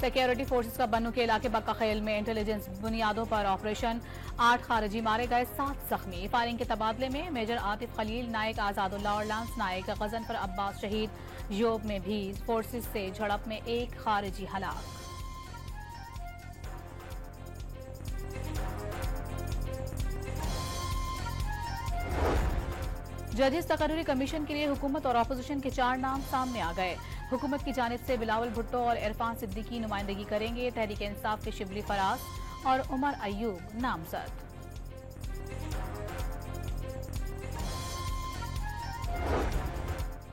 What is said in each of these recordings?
Security forces का बन्नू के इलाके बक्का खेल में इंटेलिजेंस बुनियादों पर ऑपरेशन, 8 खारिजी मारे गए, 7 जख्मी। फायरिंग के तबादले में मेजर आतिफ खलील, नायक आजादुल्लाह और लांस नायक गजनफर अब्बास शहीद। योब में भी फोर्सेस से झड़प में 1 खारिजी हलाक। जजेस तकर्रुरी कमीशन के लिए हुकूमत और अपोजिशन के 4 नाम सामने आ गए। हुकूमत की जानिब से बिलावल भुट्टो और इरफान सिद्दीकी नुमाइंदगी करेंगे। तहरीक इंसाफ के शिबली फराज और उमर अयूब नामजद।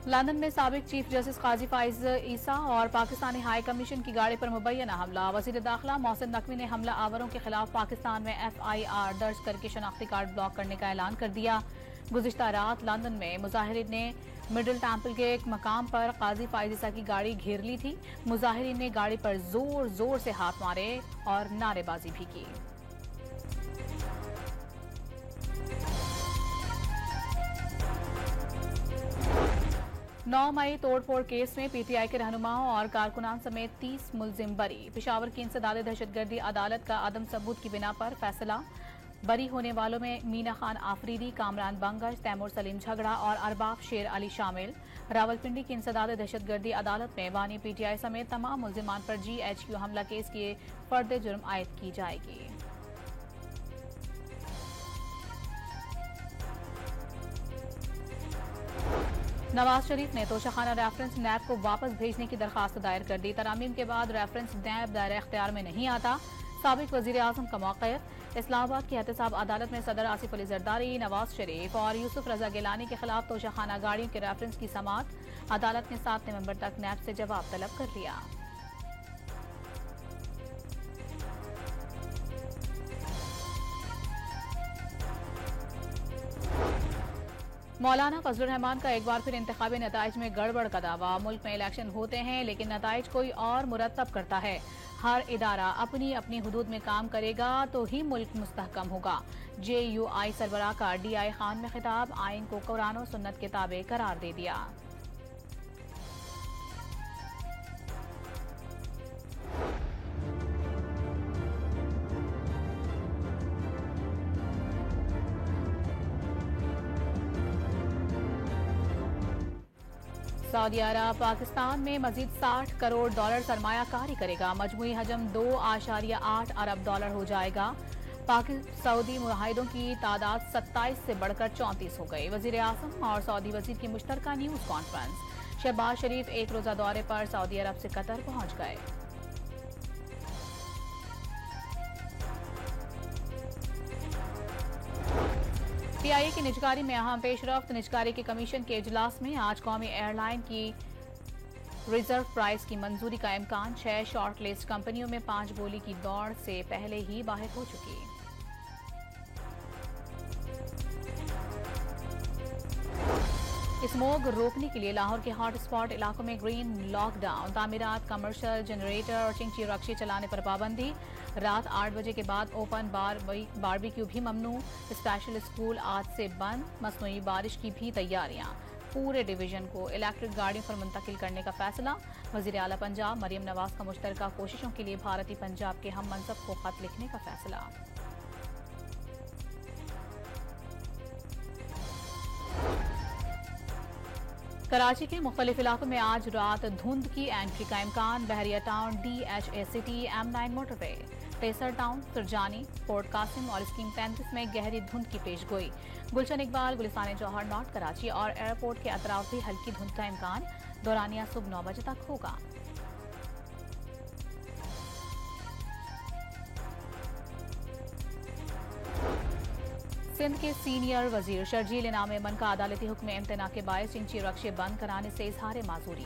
लंदन में साबिक चीफ जस्टिस काजी फाइज ईसा और पाकिस्तानी हाई कमीशन की गाड़ी पर मुबैना हमला। वजीर दाखिला मोहसिन नकवी ने हमला आवरों के खिलाफ पाकिस्तान में FIR दर्ज करके शनाख्ती कार्ड ब्लॉक करने का ऐलान कर दिया। गुज़िश्ता रात लंदन में मुजाहिरीन ने मिडिल टेम्पल के एक मकाम पर काजी फाइज ईसा की गाड़ी घेर ली थी। मुजाहिरीन ने गाड़ी पर जोर जोर से हाथ मारे और नारेबाजी भी की। नौ मई तोड़फोड़ केस में PTI के रहनुमाओं और कारकुनान समेत 30 मुलजिम बरी। पेशावर की इंसदाद दहशतगर्दी अदालत का अदम सबूत की बिना पर फैसला। बरी होने वालों में मीना खान आफरीदी, कामरान बंगश, तैमूर सलीम झगड़ा और अरबाब शेर अली शामिल। रावलपिंडी की इंसदाद दहशतगर्दी अदालत में बानी PTI समेत तमाम मुलजिमान पर GHQ हमला केस की फर्द जुर्म आयद की जाएगी। नवाज शरीफ ने तोशाखाना रेफरेंस नैब को वापस भेजने की दरखास्त दायर कर दी। तरामीम के बाद रेफरेंस नैब दायरे इख्तियार में नहीं आता। साबिक वजीर आजम का मौक़िफ़। इस्लामाबाद की एहतसाब अदालत में सदर आसिफ अली जरदारी, नवाज शरीफ और यूसुफ रजा गिलानी के खिलाफ तोशाखाना गाड़ियों के रेफरेंस की समाअत। अदालत ने 7 नवंबर तक नैब से जवाब तलब कर लिया। मौलाना फजलुर रहमान का एक बार फिर इंतखाबी नताइज में गड़बड़ का दावा। मुल्क में इलेक्शन होते हैं लेकिन नताइज कोई और मुरतब करता है। हर इदारा अपनी अपनी हुदूद में काम करेगा तो ही मुल्क मुस्तहकम होगा। JUI सरबराह का DI खान में खिताब। आइन को कुरान और सुन्नत के ताबे करार दे दिया। सऊदी अरब पाकिस्तान में मजीद $60 करोड़ सरमायाकारी करेगा। मजमूई हजम $2.8 अरब हो जाएगा। सऊदी मुआहिदों की तादाद 27 से बढ़कर 34 हो गई। वजीर आजम और सऊदी वजीर की मुश्तरका न्यूज कॉन्फ्रेंस। शहबाज शरीफ एक रोजा दौरे पर सऊदी अरब से कतर पहुंच गए। PIA की निजकारी में अहम पेशरफ्त। निजकारी के कमीशन के इजलास में आज कौमी एयरलाइन की रिजर्व प्राइस की मंजूरी का इम्कान। 6 शॉर्ट लिस्ट कंपनियों में 5 बोली की दौड़ से पहले ही बाहर हो चुकी। स्मोग रोकने के लिए लाहौर के हॉट स्पॉट इलाकों में ग्रीन लॉकडाउन। तामीरात, कमर्शियल, जनरेटर और चिंची रक्शी चलाने पर पाबंदी। रात 8 बजे के बाद ओपन बारबेक्यू भी ममनू। स्पेशल स्कूल आज से बंद। मसनूई बारिश की भी तैयारियां। पूरे डिवीजन को इलेक्ट्रिक गाड़ियों पर मुंतकिल करने का फैसला। वजीर आला पंजाब मरियम नवाज का मुश्तरका कोशिशों के लिए भारतीय पंजाब के हम मनसब को खत लिखने का फैसला। कराची के मुख्तलिफ इलाकों में आज रात धुंध की एंट्री का इम्कान। Bahria town, DHA city, M9 motorway, पेसर टाउन, सुरजानी, पोर्ट कासिम और स्कीम 33 में गहरी धुंध की पेशगोई। गुलशन इकबाल, गुलिस्तान जौहर, नॉर्थ कराची और एयरपोर्ट के अतराफ भी हल्की धुंध का इम्कान। दौरानिया सुबह 9 बजे तक होगा। सिंध के सीनियर वजीर शर्जील इनाम मन का अदालती हुक्म इम्तना के बायस चिंची रक्शे बंद कराने से इजहार माजूरी।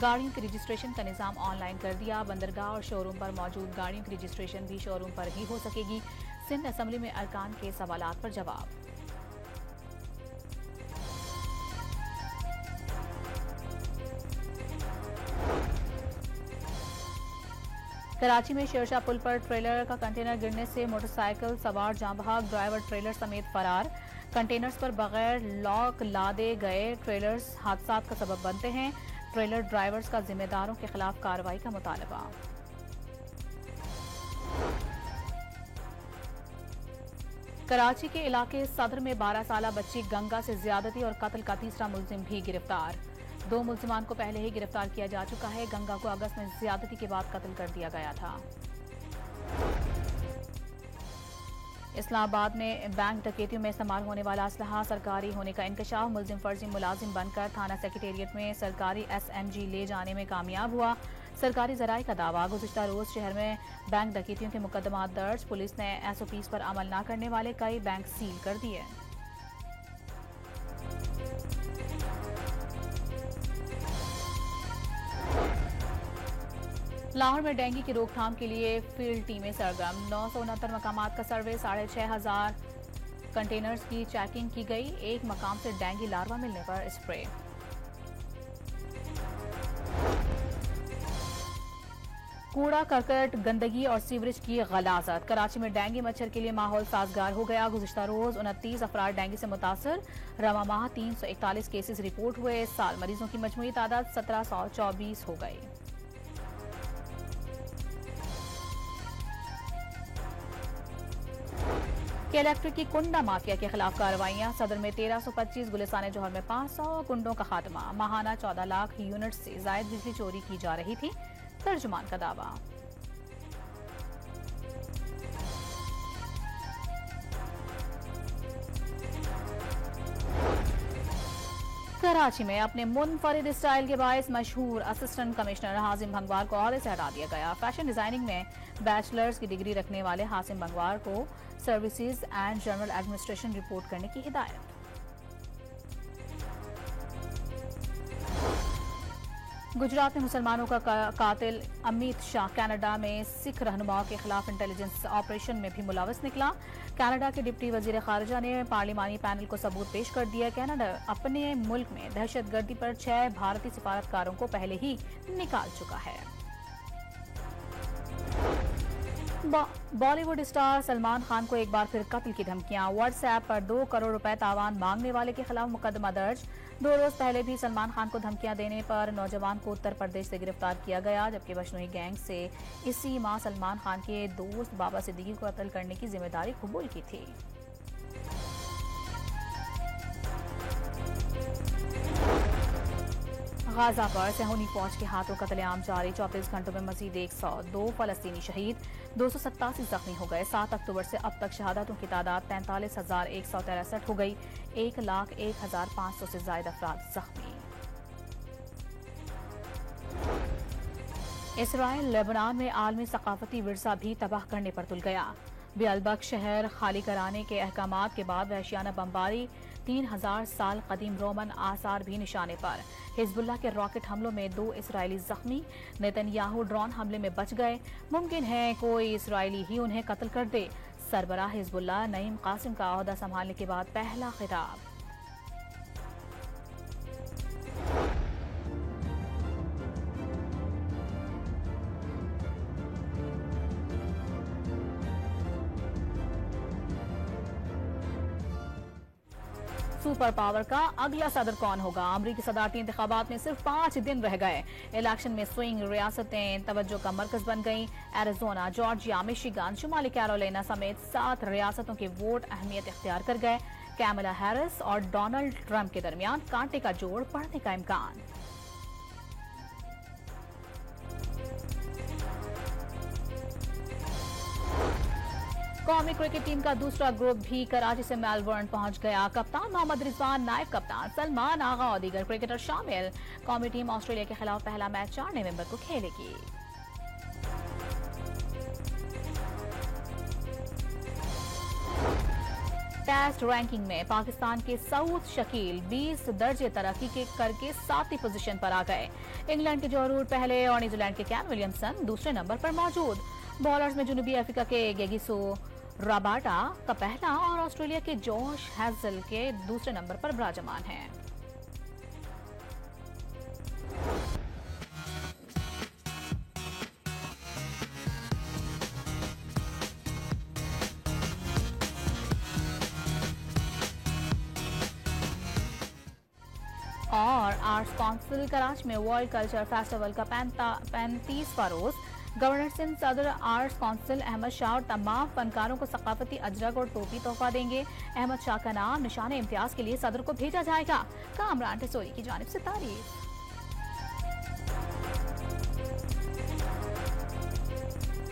गाड़ियों की रजिस्ट्रेशन का निजाम ऑनलाइन कर दिया। बंदरगाह और शोरूम पर मौजूद गाड़ियों की रजिस्ट्रेशन भी शोरूम पर ही हो सकेगी। सिंध असम्बली में अरकान के सवालात पर जवाब। कराची में शेरशाह पुल पर ट्रेलर का कंटेनर गिरने से मोटरसाइकिल सवार जाँ बहक। ड्राइवर ट्रेलर समेत फरार। कंटेनर्स पर बगैर लॉक लादे गए ट्रेलर्स हादसात का सबब बनते हैं। ट्रेलर ड्राइवर्स का जिम्मेदारों के खिलाफ कार्रवाई का मुतालबा। कराची के इलाके सदर में 12 साल बच्ची गंगा से ज्यादती और कत्ल का तीसरा मुलजिम भी गिरफ्तार। 2 मुलजिमान को पहले ही गिरफ्तार किया जा चुका है। गंगा को अगस्त में ज्यादती के बाद कत्ल कर दिया गया था। इस्लामाबाद में बैंक डकैतियों में इस्तेमाल होने वाला असलहा सरकारी होने का इंकशाफ। मुलजिम फर्जी मुलाजिम बनकर थाना सेक्रेटेरिएट में सरकारी SMG ले जाने में कामयाब हुआ। सरकारी जराये का दावा, गुज़िश्ता रोज शहर में बैंक डकैतियों के मुकदमा दर्ज। पुलिस ने SOPs पर अमल न करने वाले कई बैंक सील कर दिए। लाहौर में डेंगू की रोकथाम के लिए फील्ड टीमें सरगर्म। 969 मकामात का सर्वे, 6500 कंटेनर्स की चेकिंग की गई। एक मकाम से डेंगू लार्वा मिलने पर स्प्रे। कूड़ा करकट, गंदगी और सीवरेज की गलाजत। कराची में डेंगू मच्छर के लिए माहौल साजगार हो गया। गुज़िश्ता रोज 29 अफराद डेंगू से मुतासर। रवा माह 341 केसेस रिपोर्ट हुए। इस साल मरीजों की मजमूई तादाद 1724 हो गई। इलेक्ट्रिक की कुंडा माफिया के खिलाफ कार्रवाइयां। सदर में 1325, गुलिस्तान जौहर में 500 कुंडों का खात्मा। माहाना 14 लाख यूनिट से जायद बिजली चोरी की जा रही थी, तर्जुमान का दावा। कराची में अपने मुनफरिद स्टाइल के बायस मशहूर असिस्टेंट कमिश्नर हासिम भंगवार को ओहदे से हटा दिया गया। फैशन डिजाइनिंग में बैचलर्स की डिग्री रखने वाले हासिम भंगवार को services and general administration report करने की हिदायत। गुजरात में मुसलमानों का कातिल अमित शाह कनाडा में सिख रहनुमाओं के खिलाफ इंटेलिजेंस ऑपरेशन में भी मुलविस निकला। कनाडा के डिप्टी वजीर खारजा ने पार्लिमानी पैनल को सबूत पेश कर दिया। कनाडा अपने मुल्क में दहशतगर्दी पर 6 भारतीय सिफारतकारों को पहले ही निकाल चुका है। बॉलीवुड स्टार सलमान खान को एक बार फिर कत्ल की धमकियां। व्हाट्सएप पर 2 करोड़ रुपए तावान मांगने वाले के खिलाफ मुकदमा दर्ज। 2 रोज पहले भी सलमान खान को धमकियां देने पर नौजवान को उत्तर प्रदेश से गिरफ्तार किया गया, जबकि बशनोई गैंग से इसी माह सलमान खान के दोस्त बाबा सिद्दीकी को कत्ल करने की जिम्मेदारी कबूल की थी। गाजा पर सहूनी फौज के हाथों कत्लेआम जारी। 24 घंटों में मजीद 102 फलस्तीनी शहीद, 287 जख्मी हो गए। 7 अक्टूबर से अब तक शहादतों की तादाद 43,163 हो गई। 1,01,500 से ज्यादा अफराद जख्मी। इसराइल लेबनान में आलमी सकाफती विरसा भी तबाह करने पर तुल गया। बेअलबक शहर खाली कराने के अहकामात के बाद वहशियाना बमबारी। 3000 साल कदीम रोमन आसार भी निशाने पर। हिजबुल्लाह के रॉकेट हमलों में 2 इसराइली जख्मी। नेतन्याहू ड्रोन हमले में बच गए। मुमकिन है कोई इसराइली ही उन्हें कत्ल कर दे। सरबराह हिजबुल्लाह नईम कासिम का ओहदा संभालने के बाद पहला खिताब। सुपर पावर का अगला सदर कौन होगा? अमरीकी सदारती इंतखाबात में सिर्फ 5 दिन रह गए। इलेक्शन में स्विंग रियासतें तवज्जो का मरकज बन गईं। एरिजोना, जॉर्जिया, मिशिगन, शुमाली कैरोलिना समेत 7 रियासतों के वोट अहमियत इख्तियार कर गए। कैमला हैरिस और डोनाल्ड ट्रंप के दरमियान कांटे का जोड़ पड़ने का इम्कान। कौमी क्रिकेट टीम का दूसरा ग्रुप भी कराची से मेलबर्न पहुंच गया। कप्तान मोहम्मद रिजवान, नायब कप्तान सलमान आगा और दीगर क्रिकेटर शामिल। कौमी टीम ऑस्ट्रेलिया के खिलाफ पहला मैच 4 नवंबर को खेलेगी। टेस्ट रैंकिंग में पाकिस्तान के सऊद शकील 20 दर्जे तरक्की के करके 7वीं पोजीशन पर आ गए। इंग्लैंड के जो रूट पहले और न्यूजीलैंड के कैन विलियमसन दूसरे नंबर पर मौजूद। बॉलर्स में जुनूबी अफ्रीका के गेगिसो राबाटा का पहला और ऑस्ट्रेलिया के जॉश हैजल के दूसरे नंबर पर विराजमान हैं। और आर्ट्स काउंसिल कराची में वर्ल्ड कल्चर फेस्टिवल का 35वां रोज गवर्नर सिंध सदर आर्ट्स काउंसिल अहमद शाह और तमाम फनकारों को सकाफती अजरक और टोपी तोहफा देंगे। अहमद शाह का नाम निशान इम्तियाज के लिए सदर को भेजा जाएगा। कामरान टिसोरी की जानिब से तारीफ।